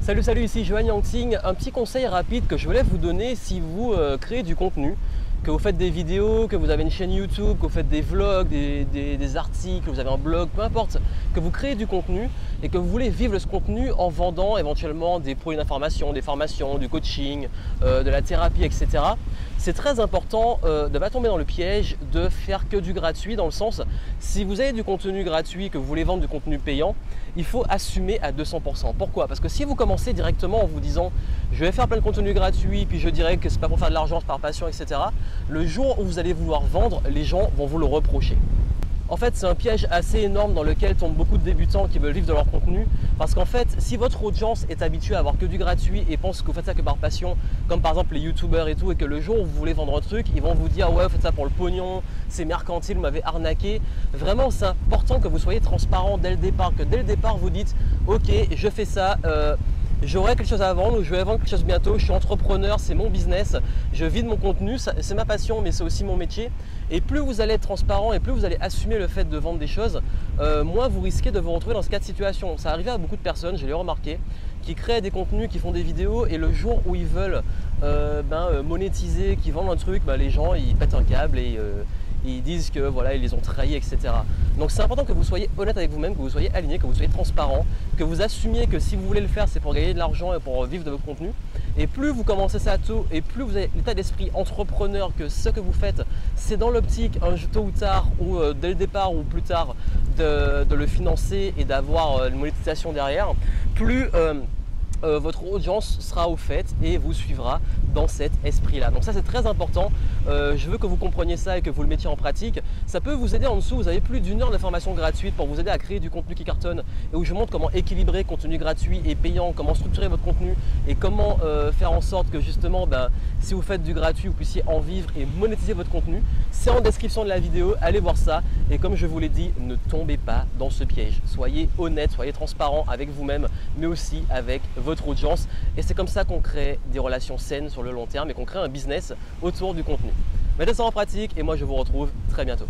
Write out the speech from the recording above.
Salut, ici Johan Yangting. Un petit conseil rapide que je voulais vous donner si vous créez du contenu, que vous faites des vidéos, que vous avez une chaîne YouTube, que vous faites des vlogs, des articles, que vous avez un blog, peu importe, que vous créez du contenu et que vous voulez vivre ce contenu en vendant éventuellement des produits d'information, des formations, du coaching, de la thérapie, etc. C'est très important de ne pas tomber dans le piège de faire que du gratuit, dans le sens, si vous avez du contenu gratuit, que vous voulez vendre du contenu payant, il faut assumer à 200%. Pourquoi? Parce que si vous commencez directement en vous disant je vais faire plein de contenu gratuit, puis je dirais que c'est pas pour faire de l'argent, c'est par passion, etc. Le jour où vous allez vouloir vendre, les gens vont vous le reprocher. En fait, c'est un piège assez énorme dans lequel tombent beaucoup de débutants qui veulent vivre de leur contenu. Parce qu'en fait, si votre audience est habituée à avoir que du gratuit et pense que vous faites ça que par passion, comme par exemple les youtubeurs et tout, et que le jour où vous voulez vendre un truc, ils vont vous dire ouais, vous faites ça pour le pognon, c'est mercantile, vous m'avez arnaqué. Vraiment, c'est important que vous soyez transparent dès le départ, que dès le départ vous dites ok, je fais ça. J'aurai quelque chose à vendre ou je vais vendre quelque chose bientôt, je suis entrepreneur, c'est mon business, je vis de mon contenu, c'est ma passion mais c'est aussi mon métier. Et plus vous allez être transparent et plus vous allez assumer le fait de vendre des choses, moins vous risquez de vous retrouver dans ce cas de situation. Ça arrive à beaucoup de personnes, je l'ai remarqué, qui créent des contenus, qui font des vidéos et le jour où ils veulent monétiser, qui vendent un truc, les gens ils pètent un câble et ils disent que voilà, ils les ont trahis, etc. Donc c'est important que vous soyez honnête avec vous-même, que vous soyez aligné, que vous soyez transparent, que vous assumiez que si vous voulez le faire, c'est pour gagner de l'argent et pour vivre de votre contenu. Et plus vous commencez ça tôt et plus vous avez l'état d'esprit entrepreneur, que ce que vous faites, c'est dans l'optique, tôt ou tard, ou dès le départ ou plus tard, de le financer et d'avoir une monétisation derrière, plus votre audience sera au fait et vous suivra dans cet esprit-là. Donc ça, c'est très important. Je veux que vous compreniez ça et que vous le mettiez en pratique. Ça peut vous aider en dessous. Vous avez plus d'une heure d'information gratuite pour vous aider à créer du contenu qui cartonne et où je montre comment équilibrer contenu gratuit et payant, comment structurer votre contenu et comment faire en sorte que justement, si vous faites du gratuit, vous puissiez en vivre et monétiser votre contenu. C'est en description de la vidéo. Allez voir ça. Et comme je vous l'ai dit, ne tombez pas dans ce piège. Soyez honnête, soyez transparent avec vous-même, mais aussi avec votre audience. Et c'est comme ça qu'on crée des relations saines sur le long terme et qu'on crée un business autour du contenu. Mettez ça en pratique et moi je vous retrouve très bientôt.